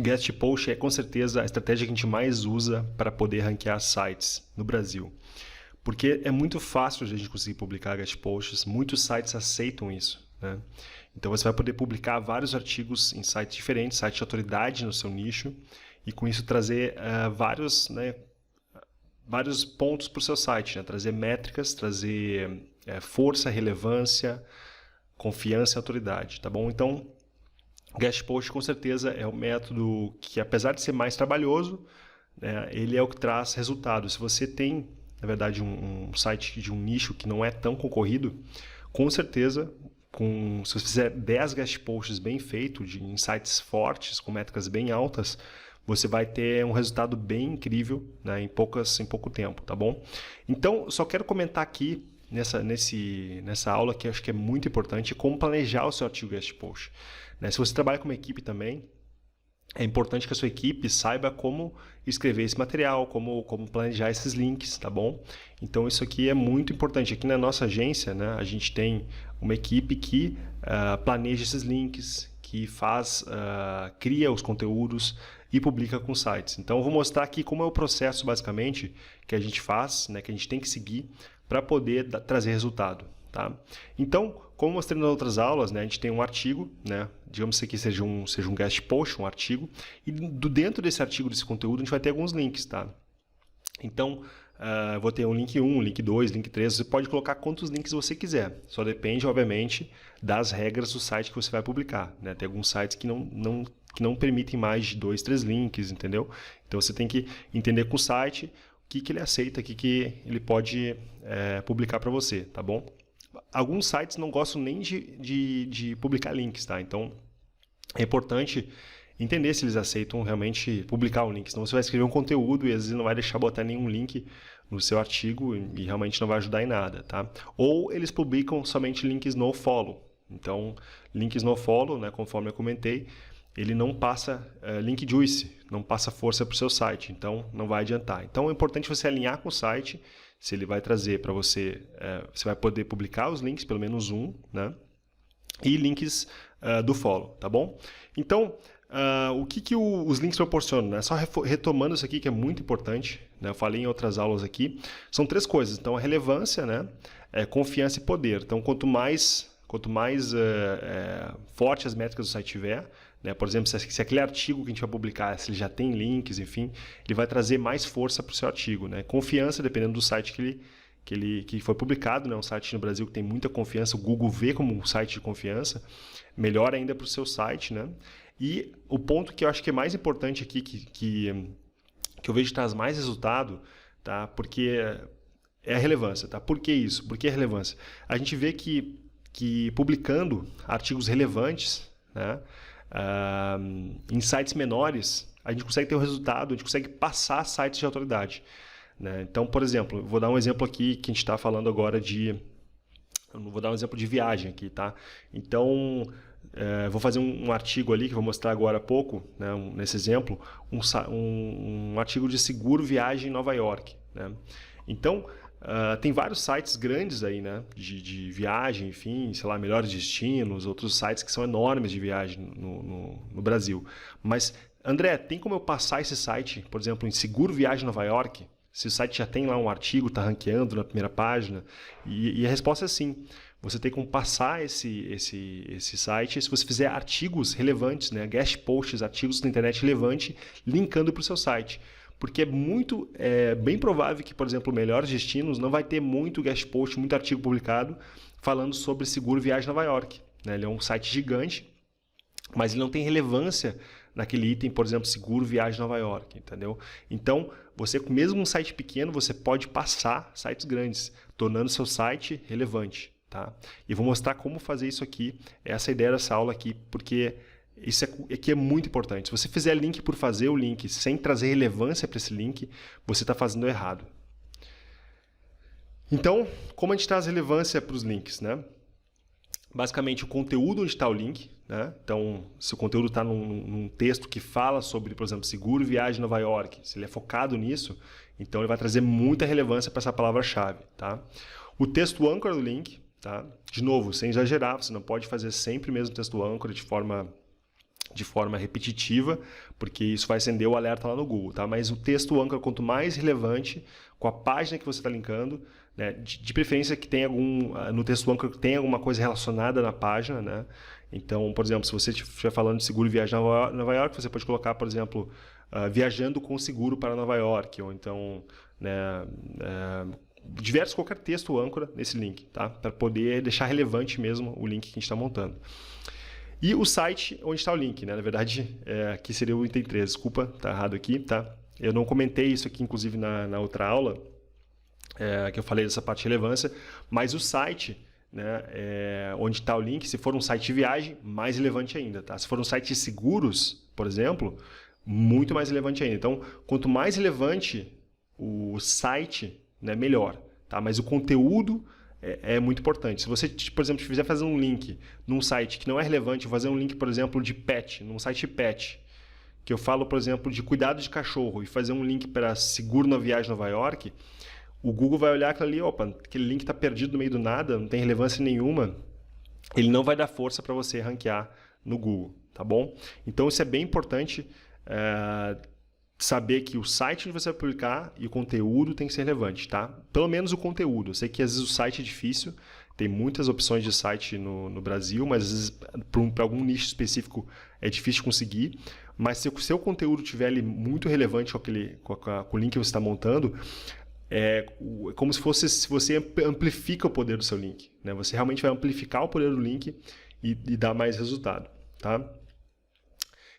Guest Post é com certeza a estratégia que a gente mais usa para poder ranquear sites no Brasil. Porque é muito fácil a gente conseguir publicar guest posts, muitos sites aceitam isso, né? Então você vai poder publicar vários artigos em sites diferentes, site de autoridade no seu nicho, e com isso trazer vários pontos para o seu site, né? Trazer métricas, trazer força, relevância, confiança e autoridade, tá bom? Então, guest post com certeza é um método que, apesar de ser mais trabalhoso, né, ele é o que traz resultado. Se você tem, na verdade, um site de um nicho que não é tão concorrido, com certeza, se você fizer 10 guest posts bem feitos, em sites fortes, com métricas bem altas, você vai ter um resultado bem incrível, né, em pouco tempo, tá bom? Então, só quero comentar aqui nessa aula que eu acho que é muito importante como planejar o seu artigo guest post. Né? Se você trabalha com uma equipe também, é importante que a sua equipe saiba como escrever esse material, como planejar esses links, tá bom? Então isso aqui é muito importante. Aqui na nossa agência, né, a gente tem uma equipe que planeja esses links, que cria os conteúdos e publica com sites. Então eu vou mostrar aqui como é o processo basicamente que a gente faz, né, que a gente tem que seguir para poder trazer resultado. Tá? Então, como mostrei nas outras aulas, né, a gente tem um artigo, né, digamos que aqui seja um guest post, um artigo, e dentro desse artigo, desse conteúdo, a gente vai ter alguns links. Tá? Então, vou ter um link 1, link 2, link 3, você pode colocar quantos links você quiser, só depende, obviamente, das regras do site que você vai publicar. Né? Tem alguns sites que não permitem mais de 2, 3 links, entendeu? Então, você tem que entender com o site o que ele aceita, o que ele pode publicar para você, tá bom? Alguns sites não gostam nem de publicar links, tá? Então, é importante entender se eles aceitam realmente publicar um link. Senão você vai escrever um conteúdo e às vezes não vai deixar botar nenhum link no seu artigo e realmente não vai ajudar em nada, tá? Ou eles publicam somente links no follow. Então, links no follow, né, conforme eu comentei, ele não passa link juice, não passa força para o seu site, então não vai adiantar. Então é importante você alinhar com o site, se ele vai trazer para você, você vai poder publicar os links, pelo menos um, né? E links do follow, tá bom? Então, o que os links proporcionam? Né? Só retomando isso aqui, que é muito importante, né? Eu falei em outras aulas aqui, são 3 coisas. Então, a relevância, né? Confiança e poder. Então, quanto mais forte as métricas do site tiver, né? Por exemplo, se aquele artigo que a gente vai publicar, se ele já tem links, enfim, ele vai trazer mais força para o seu artigo. Né? Confiança, dependendo do site que foi publicado, né? Um site no Brasil que tem muita confiança, o Google vê como um site de confiança, melhor ainda para o seu site. Né? E o ponto que eu acho que é mais importante aqui, que eu vejo que traz mais resultado, tá? Porque é a relevância. Tá? Por que isso? Por que a relevância? A gente vê que publicando artigos relevantes, né, em sites menores, a gente consegue ter um resultado, a gente consegue passar sites de autoridade. Né? Então, por exemplo, vou dar um exemplo aqui que a gente está falando agora vou dar um exemplo de viagem aqui, tá? Então, vou fazer um artigo ali que vou mostrar agora há pouco, né, nesse exemplo, um artigo de seguro viagem em Nova York. Né? Então, tem vários sites grandes aí, né, de viagem, enfim, sei lá, Melhores Destinos, outros sites que são enormes de viagem no Brasil. Mas, André, tem como eu passar esse site, por exemplo, em Seguro Viagem Nova York? Se o site já tem lá um artigo, está ranqueando na primeira página? E a resposta é sim. Você tem como passar esse site se você fizer artigos relevantes, né, guest posts, artigos na internet relevantes, linkando para o seu site. Porque é bem provável que, por exemplo, o Melhores Destinos não vai ter muito guest post, muito artigo publicado falando sobre seguro viagem Nova York. Né? Ele é um site gigante, mas ele não tem relevância naquele item, por exemplo, seguro viagem Nova York, entendeu? Então, mesmo um site pequeno, você pode passar sites grandes, tornando seu site relevante. Tá? E vou mostrar como fazer isso aqui, essa é a ideia dessa aula aqui, porque isso aqui é muito importante. Se você fizer link por fazer o link sem trazer relevância para esse link, você está fazendo errado. Então, como a gente traz relevância para os links? Né? Basicamente, o conteúdo onde está o link. Né? Então, se o conteúdo está num texto que fala sobre, por exemplo, seguro viagem Nova York, se ele é focado nisso, então ele vai trazer muita relevância para essa palavra-chave. Tá? O texto âncora do link, tá? De novo, sem exagerar, você não pode fazer sempre o mesmo texto âncora de forma de forma repetitiva, porque isso vai acender o alerta lá no Google, tá? Mas o texto âncora, quanto mais relevante, com a página que você está linkando, né? De preferência que tenha no texto âncora tem alguma coisa relacionada na página, né? Então, por exemplo, se você estiver falando de seguro e viagem a Nova York, você pode colocar, por exemplo, viajando com seguro para Nova York, ou então, né, qualquer texto âncora nesse link, tá? Para poder deixar relevante mesmo o link que a gente está montando. E o site onde está o link, né? Na verdade, aqui seria o item 3, desculpa, tá errado aqui, tá? Eu não comentei isso aqui, inclusive, na outra aula, que eu falei dessa parte de relevância, mas o site, né, onde está o link, se for um site de viagem, mais relevante ainda, tá? Se for um site de seguros, por exemplo, muito mais relevante ainda. Então, quanto mais relevante o site, né, melhor, tá? Mas o conteúdo é muito importante. Se você, por exemplo, quiser fazer um link num site que não é relevante, fazer um link, por exemplo, de pet, num site pet, que eu falo, por exemplo, de cuidado de cachorro, e fazer um link para seguro na viagem a Nova York, o Google vai olhar aquilo ali, opa, aquele link está perdido no meio do nada, não tem relevância nenhuma, ele não vai dar força para você ranquear no Google, tá bom? Então isso é bem importante, saber que o site onde você vai publicar e o conteúdo tem que ser relevante, tá? Pelo menos o conteúdo. Eu sei que às vezes o site é difícil, tem muitas opções de site no Brasil, mas às vezes para algum nicho específico é difícil de conseguir. Mas se o seu conteúdo estiver ali muito relevante com o link que você está montando, é como se você amplifica o poder do seu link, né? Você realmente vai amplificar o poder do link e dar mais resultado, tá?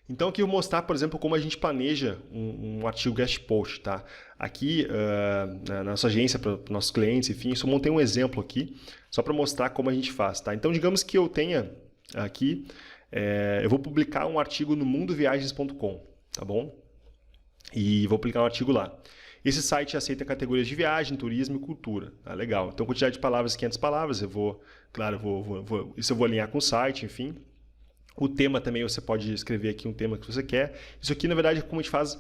Então aqui eu vou mostrar, por exemplo, como a gente planeja um artigo guest post, tá? Aqui na nossa agência, para os nossos clientes, enfim, eu só montei um exemplo aqui, só para mostrar como a gente faz, tá? Então digamos que eu tenha aqui, eu vou publicar um artigo no mundoviagens.com, tá bom? E vou publicar um artigo lá. Esse site aceita categorias de viagem, turismo e cultura. Ah, legal. Então, quantidade de palavras, 500 palavras. Isso eu vou alinhar com o site, enfim. O tema também, você pode escrever aqui um tema que você quer. Isso aqui, na verdade, é como a gente faz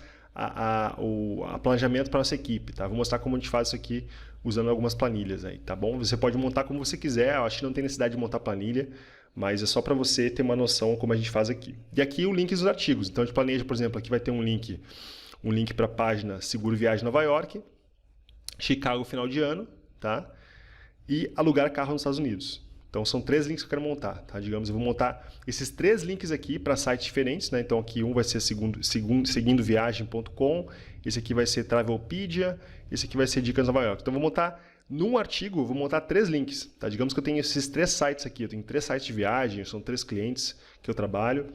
o planejamento para a nossa equipe, tá? Vou mostrar como a gente faz isso aqui usando algumas planilhas aí, tá bom? Você pode montar como você quiser. Eu acho que não tem necessidade de montar planilha, mas é só para você ter uma noção como a gente faz aqui. E aqui o link dos artigos. Então, a gente planeja, por exemplo, aqui vai ter um link para a página Seguro Viagem Nova York, Chicago final de ano, tá? E alugar carro nos Estados Unidos. Então são 3 links que eu quero montar, tá? Digamos, eu vou montar esses 3 links aqui para sites diferentes, né? Então aqui um vai ser seguindoviagem.com, esse aqui vai ser Travelpedia, esse aqui vai ser Dicas Nova York. Então eu vou montar num artigo, eu vou montar 3 links, tá? Digamos que eu tenho esses 3 sites aqui, eu tenho 3 sites de viagem, são 3 clientes que eu trabalho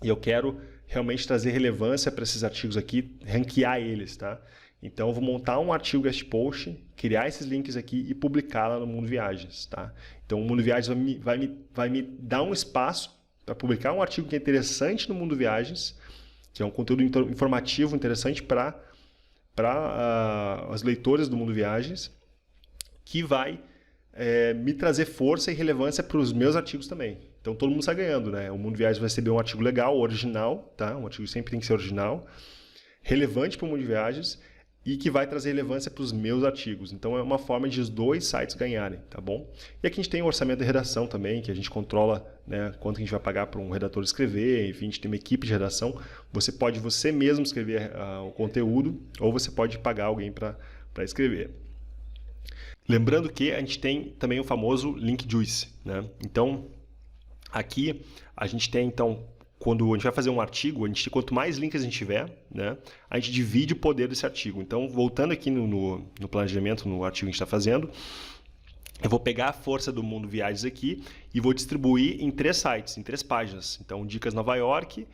e eu quero realmente trazer relevância para esses artigos aqui, ranquear eles, tá? Então eu vou montar um artigo guest post, criar esses links aqui e publicar lá no Mundo Viagens, tá? Então o Mundo Viagens vai me dar um espaço para publicar um artigo que é interessante no Mundo Viagens, que é um conteúdo informativo interessante para os leitores do Mundo Viagens, que vai me trazer força e relevância para os meus artigos também. Então todo mundo sai ganhando, né? O Mundo Viagens vai receber um artigo legal, original, tá? Um artigo sempre tem que ser original, relevante para o Mundo Viagens e que vai trazer relevância para os meus artigos. Então é uma forma de os 2 sites ganharem, tá bom? E aqui a gente tem o orçamento de redação também, que a gente controla, né, quanto que a gente vai pagar para um redator escrever, enfim, a gente tem uma equipe de redação. Você pode você mesmo escrever o conteúdo ou você pode pagar alguém para escrever. Lembrando que a gente tem também o famoso link juice, né? Então aqui a gente tem, então, quando a gente vai fazer um artigo, quanto mais links a gente tiver, né, a gente divide o poder desse artigo. Então, voltando aqui no planejamento, no artigo que a gente está fazendo, eu vou pegar a força do Mundo Viagens aqui e vou distribuir em 3 sites, em 3 páginas. Então, Dicas Nova York,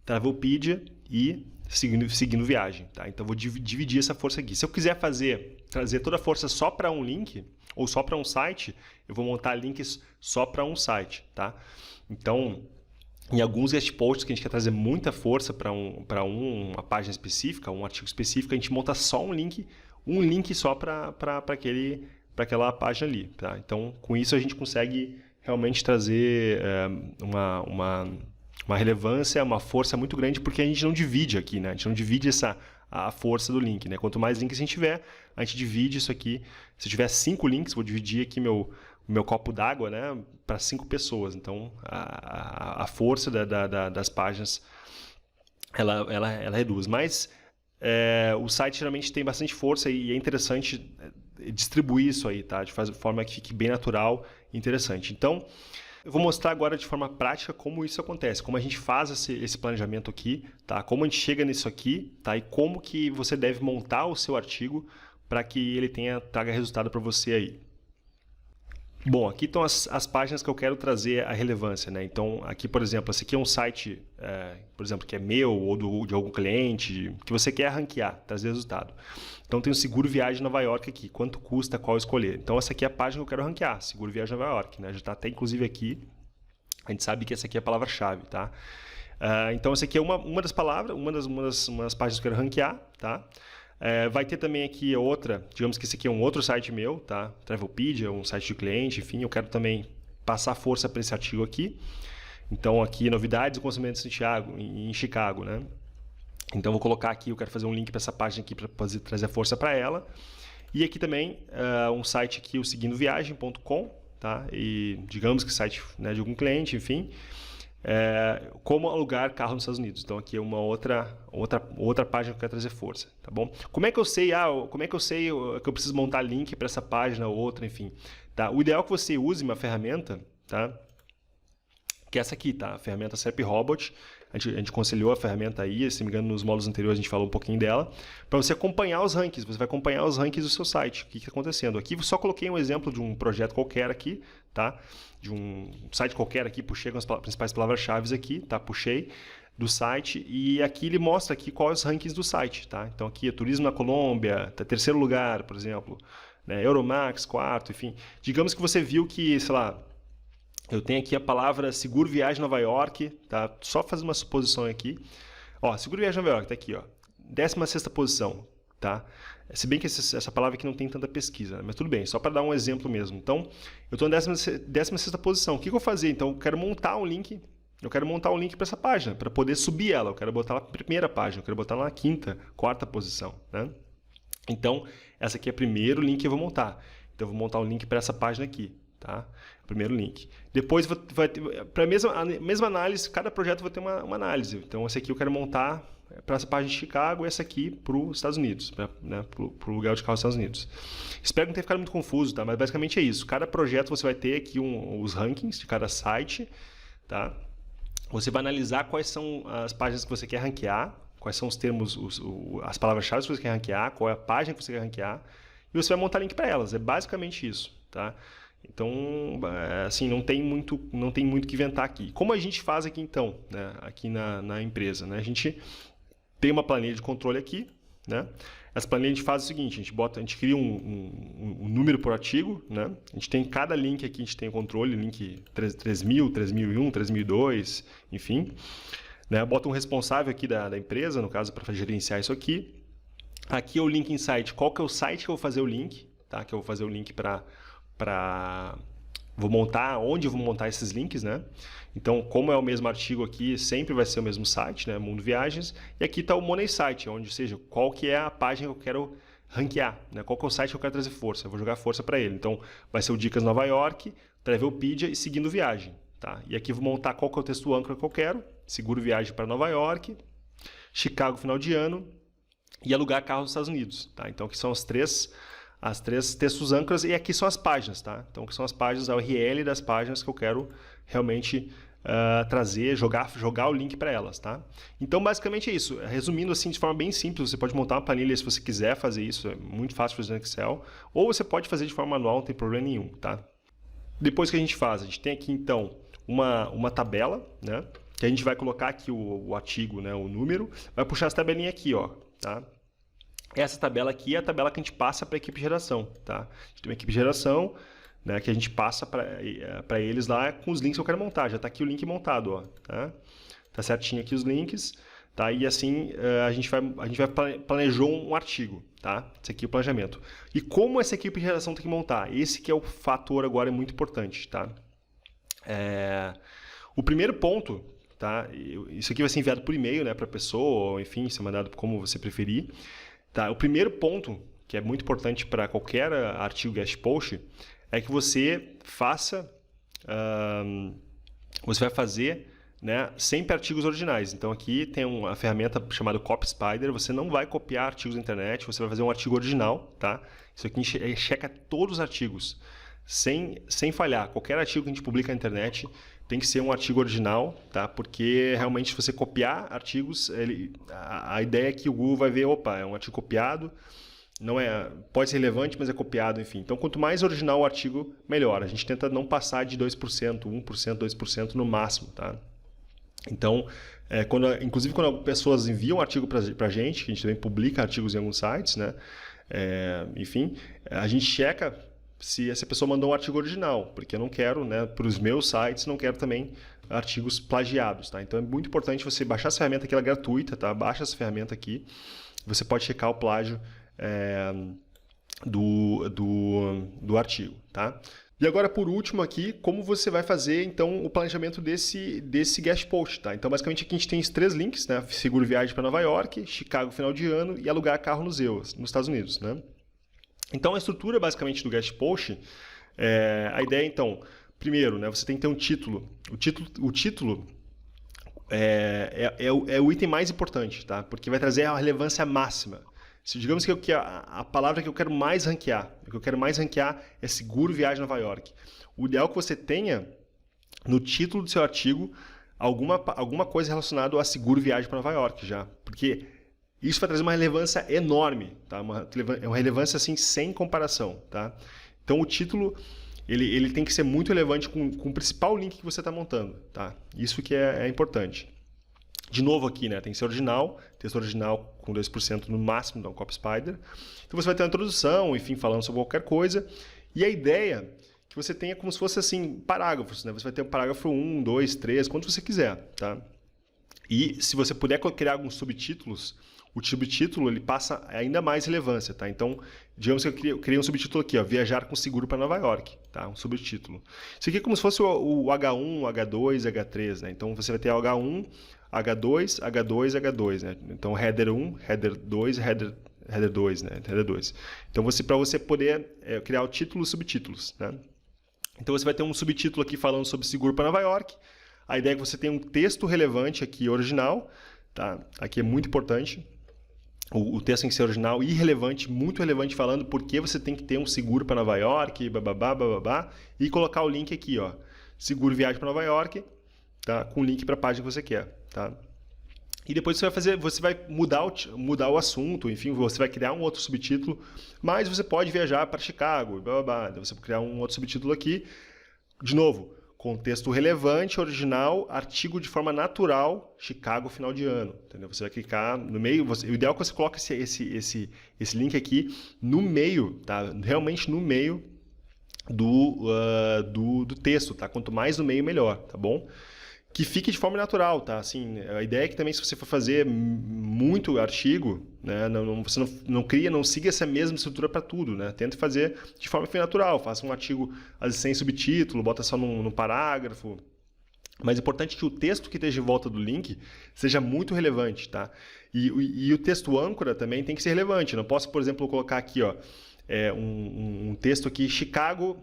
Travelpedia e Seguindo Viagem. Tá? Então, eu vou dividir essa força aqui. Se eu quiser trazer toda a força só para um link ou só para um site, eu vou montar links só para um site. Tá? Então, em alguns guest posts que a gente quer trazer muita força para uma página específica, um artigo específico, a gente monta só um link só para aquela página ali. Tá? Então, com isso a gente consegue realmente trazer uma relevância, uma força muito grande, porque a gente não divide aqui, né? A gente não divide a força do link, né? Quanto mais links a gente tiver, a gente divide isso aqui. Se eu tiver 5 links, vou dividir aqui meu copo d'água, né, para 5 pessoas. Então, a força das páginas, ela reduz. Mas o site geralmente tem bastante força e é interessante distribuir isso aí, tá? De forma que fique bem natural e interessante. Então, eu vou mostrar agora de forma prática como isso acontece, como a gente faz esse planejamento aqui, tá? Como a gente chega nisso aqui, tá? E como que você deve montar o seu artigo para que ele traga resultado para você aí. Bom, aqui estão as páginas que eu quero trazer a relevância, né? Então, aqui, por exemplo, esse aqui é um site, por exemplo, que é meu ou de algum cliente, que você quer ranquear, trazer resultado. Então, tem o seguro viagem Nova York aqui, quanto custa, qual escolher. Então, essa aqui é a página que eu quero ranquear, seguro viagem Nova York, né? Já está até, inclusive, aqui, a gente sabe que essa aqui é a palavra-chave, tá? Então, essa aqui é uma das palavras, uma das páginas que eu quero ranquear, tá? Vai ter também aqui outra, digamos que esse aqui é um outro site meu, tá? Travelpedia, um site de cliente, enfim, eu quero também passar força para esse artigo aqui. Então aqui, novidades do conhecimento em Chicago, né? Então vou colocar aqui, eu quero fazer um link para essa página aqui para trazer força para ela. E aqui também um site aqui, o seguindoviagem.com, tá? E digamos que site, né, de algum cliente, enfim. Como alugar carro nos Estados Unidos. Então aqui é uma outra página que eu quero trazer força, tá bom? Como é que eu sei que eu preciso montar link para essa página ou outra, enfim, tá? O ideal é que você use uma ferramenta, tá? Que é essa aqui, tá? A ferramenta SERP Robot. A gente aconselhou a ferramenta aí, se não me engano, nos módulos anteriores a gente falou um pouquinho dela, para você acompanhar os rankings. Você vai acompanhar os rankings do seu site, o que está acontecendo. Aqui eu só coloquei um exemplo de um projeto qualquer aqui, tá? De um site qualquer aqui, puxei as principais palavras-chave aqui, tá? Puxei do site e aqui ele mostra aqui quais os rankings do site, tá? Então aqui é turismo na Colômbia, tá, terceiro lugar, por exemplo, né? Euromax, quarto, enfim. Digamos que você viu que, sei lá, eu tenho aqui a palavra seguro viagem Nova York, tá? Só fazer uma suposição aqui. Ó, seguro viagem Nova York, tá aqui, ó. 16ª posição, tá? Se bem que essa palavra aqui não tem tanta pesquisa, né? Mas tudo bem, só para dar um exemplo mesmo. Então, eu estou na 16ª posição. O que eu vou fazer? Então, eu quero montar um link. Eu quero montar um link para essa página, para poder subir ela. Eu quero botar ela na primeira página, eu quero botar ela na 5ª, 4ª posição, né? Então, essa aqui é o primeiro link que eu vou montar. Então, eu vou montar um link para essa página aqui. Tá? Primeiro link. Depois, para a mesma análise, cada projeto vai ter uma análise. Então, esse aqui eu quero montar para essa página de Chicago e essa aqui para os Estados Unidos, né, para o lugar de carro dos Estados Unidos. Espero que não tenha ficado muito confuso, tá? Mas basicamente é isso. Cada projeto você vai ter aqui os rankings de cada site. Tá? Você vai analisar quais são as páginas que você quer ranquear, quais são os termos, as palavras-chave que você quer ranquear, qual é a página que você quer ranquear, e você vai montar link para elas. É basicamente isso. Tá? Então, assim, não tem muito que inventar aqui. Como a gente faz aqui então, né? Aqui na empresa, né? A gente tem uma planilha de controle aqui, né? Essa planilha a gente faz o seguinte, a gente cria um número por artigo, né? A gente tem cada link aqui, a gente tem o controle, link 3000, 3001, 3002, enfim. Né? Bota um responsável aqui da empresa, no caso, para gerenciar isso aqui. Aqui é o link insight. Qual que é o site que eu vou fazer o link? Tá? Que eu vou fazer o link onde eu vou montar esses links, né? Então, como é o mesmo artigo aqui, sempre vai ser o mesmo site, né? Mundo Viagens. E aqui está o Money Site, onde, ou seja, qual que é a página que eu quero ranquear, né? Qual que é o site que eu quero trazer força, eu vou jogar força para ele. Então, vai ser o Dicas Nova York, Travelpedia e Seguindo Viagem, tá? E aqui eu vou montar qual que é o texto âncora que eu quero, seguro viagem para Nova York, Chicago final de ano e alugar carro nos Estados Unidos, tá? Então, aqui são as três textos âncoras e aqui são as páginas, tá? Então, que são as páginas, a URL das páginas que eu quero realmente trazer, jogar o link para elas, tá? Então, basicamente é isso. Resumindo assim, de forma bem simples, você pode montar uma planilha se você quiser fazer isso, é muito fácil fazer no Excel, ou você pode fazer de forma manual, não tem problema nenhum, tá? Depois que a gente faz, a gente tem aqui então uma tabela, né? Que a gente vai colocar aqui o artigo, né? O número, vai puxar essa tabelinha aqui, ó, tá? Essa tabela aqui é a tabela que a gente passa para a equipe de geração, tá? A gente tem uma equipe de geração, né, que a gente passa para eles lá com os links que eu quero montar. Já está aqui o link montado, ó, tá? Tá certinho aqui os links, tá? E assim a gente planejou um artigo, tá? Esse aqui é o planejamento. E como essa equipe de geração tem que montar? Esse que é o fator agora muito importante, tá? O primeiro ponto, tá? Isso aqui vai ser enviado por e-mail, né, para a pessoa, ou enfim, ser mandado como você preferir. Tá, o primeiro ponto, que é muito importante para qualquer artigo guest post, é que você faça, você vai fazer, né, sempre artigos originais. Então aqui tem uma ferramenta chamada CopySpider, você não vai copiar artigos da internet, você vai fazer um artigo original, tá? Isso aqui checa todos os artigos, sem falhar. Qualquer artigo que a gente publica na internet tem que ser um artigo original, tá? Porque realmente se você copiar artigos, a ideia é que o Google vai ver, opa, é um artigo copiado, não é, pode ser relevante, mas é copiado, enfim. Então, quanto mais original o artigo, melhor. A gente tenta não passar de 2%, 1%, 2% no máximo, tá? Então, inclusive quando pessoas enviam artigo para a gente, que a gente também publica artigos em alguns sites, né? Enfim, a gente checa se essa pessoa mandou um artigo original, porque eu não quero, né, para os meus sites, não quero também artigos plagiados, tá? Então é muito importante você baixar essa ferramenta aqui, ela é gratuita, tá? Baixa essa ferramenta aqui, você pode checar o plágio do artigo, tá? E agora, por último aqui, como você vai fazer, então, o planejamento desse guest post, tá? Então, basicamente, aqui a gente tem os 3 links, né? Seguro viagem para Nova York, Chicago final de ano e alugar carro nos Estados Unidos, né? Então, a estrutura, basicamente, do guest post, a ideia, então, primeiro, né? Você tem que ter um título. O título é o item mais importante, tá? Porque vai trazer a relevância máxima. Digamos que a palavra que eu quero mais ranquear, o que eu quero mais ranquear é seguro viagem a Nova York. O ideal é que você tenha no título do seu artigo alguma coisa relacionada a seguro viagem para Nova York já, porque isso vai trazer uma relevância enorme, tá? Uma relevância assim sem comparação, tá? Então o título ele tem que ser muito relevante com o principal link que você está montando, tá? Isso que é importante. De novo aqui, né? Tem que ser original, texto original com 2% no máximo, então CopySpider. Então você vai ter uma introdução, enfim, falando sobre qualquer coisa. E a ideia é que você tenha como se fosse assim, parágrafos, né? Você vai ter um parágrafo 1, 2, 3, quanto você quiser, tá? E se você puder criar alguns subtítulos, o subtítulo ele passa ainda mais relevância, tá? Então, digamos que eu criei um subtítulo aqui, ó, viajar com seguro para Nova York, tá? Um subtítulo. Isso aqui é como se fosse o H1, H2, H3, né? Então você vai ter H1, H2, H2, H2, né? Então header 1, header 2, header 2, né? Header 2. Então para você poder criar o título e subtítulos, né? Então você vai ter um subtítulo aqui falando sobre seguro para Nova York. A ideia é que você tenha um texto relevante aqui original, tá? Aqui é muito importante. O texto tem que ser original e relevante, muito relevante, falando por que você tem que ter um seguro para Nova York, bababá, bababá, e colocar o link aqui, ó, seguro viagem para Nova York, tá? Com o link para a página que você quer, tá? E depois você vai mudar o assunto, enfim, você vai criar um outro subtítulo, mas você pode viajar para Chicago, bababá, então você vai criar um outro subtítulo aqui, de novo, contexto relevante, original, artigo de forma natural, Chicago final de ano. Entendeu? Você vai clicar no meio, o ideal é que você coloque esse link aqui no meio, tá? Realmente no meio do texto, tá? Quanto mais no meio, melhor, tá bom? Que fique de forma natural, tá? Assim, a ideia é que também se você for fazer muito artigo, né, você não siga essa mesma estrutura para tudo, né? Tente fazer de forma natural, faça um artigo às vezes sem subtítulo, bota só num parágrafo. Mas é importante que o texto que esteja em volta do link seja muito relevante, tá? E o texto âncora também tem que ser relevante. Não posso, por exemplo, colocar aqui, ó, um texto aqui, Chicago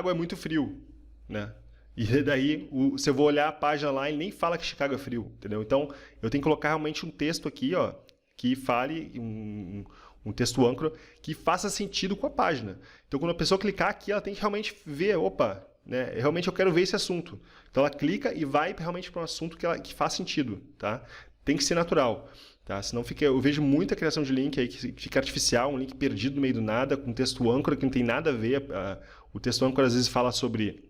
é muito frio, né? E daí, se eu vou olhar a página lá, ele nem fala que Chicago é frio, entendeu? Então, eu tenho que colocar realmente um texto aqui, ó, que fale, um texto âncora, que faça sentido com a página. Então, quando a pessoa clicar aqui, ela tem que realmente ver, opa, né, realmente eu quero ver esse assunto. Então, ela clica e vai realmente para um assunto que faz sentido, tá? Tem que ser natural, tá? Senão eu vejo muita criação de link aí que fica artificial, um link perdido no meio do nada, com texto âncora que não tem nada a ver. O texto âncora às vezes fala sobre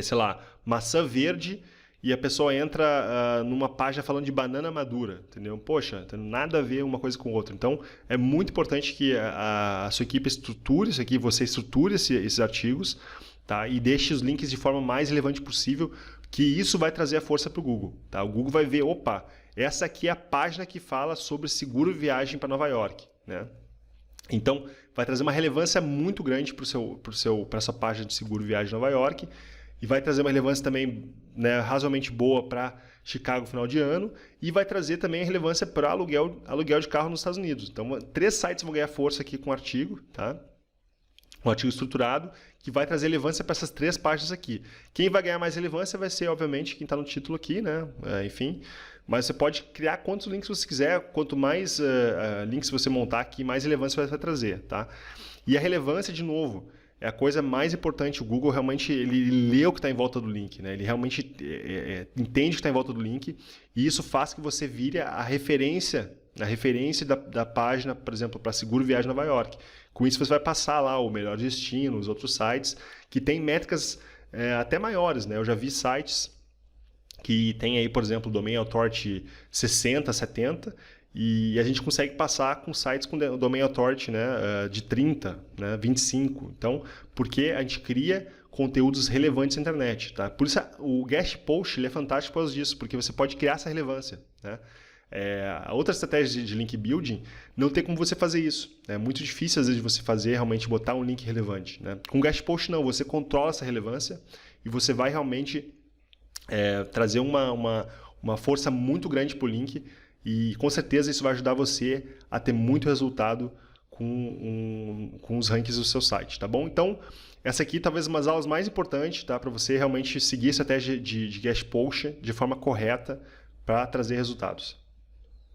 sei lá, maçã verde e a pessoa entra numa página falando de banana madura, entendeu? Poxa, não tem nada a ver uma coisa com outra. Então, é muito importante que a sua equipe estruture isso aqui, você estruture esses artigos, tá? E deixe os links de forma mais relevante possível, que isso vai trazer a força para o Google, tá? O Google vai ver, opa, essa aqui é a página que fala sobre seguro viagem para Nova York, né? Então, vai trazer uma relevância muito grande para essa página de seguro viagem Nova York, e vai trazer uma relevância também, né, razoavelmente boa para Chicago final de ano, e vai trazer também a relevância para aluguel de carro nos Estados Unidos. Então, 3 sites vão ganhar força aqui com o artigo, tá? um artigo estruturado que vai trazer relevância para essas 3 páginas aqui. Quem vai ganhar mais relevância vai ser, obviamente, quem está no título aqui, né? Enfim, mas você pode criar quantos links você quiser, quanto mais links você montar aqui, mais relevância vai trazer, tá? E a relevância, de novo, é a coisa mais importante. O Google realmente ele lê o que está em volta do link, né? Ele realmente entende o que está em volta do link, e isso faz que você vire a referência da página, por exemplo, para seguro viagem a Nova York. Com isso você vai passar lá o melhor destino, os outros sites que têm métricas até maiores, né? Eu já vi sites que tem aí, por exemplo, Domain Authority 60, 70, e a gente consegue passar com sites com Domain Authority, né, de 30, né, 25. Então, porque a gente cria conteúdos relevantes na internet, tá? Por isso o guest post ele é fantástico por causa disso, porque você pode criar essa relevância, né? A outra estratégia de link building não tem como você fazer isso. É muito difícil, às vezes, de você fazer, realmente botar um link relevante, né? Com guest post, não. Você controla essa relevância e você vai realmente trazer uma força muito grande para o link, e com certeza isso vai ajudar você a ter muito resultado com os rankings do seu site, tá bom? Então, essa aqui talvez uma das aulas mais importantes, tá? Para você realmente seguir a estratégia de guest post de forma correta para trazer resultados.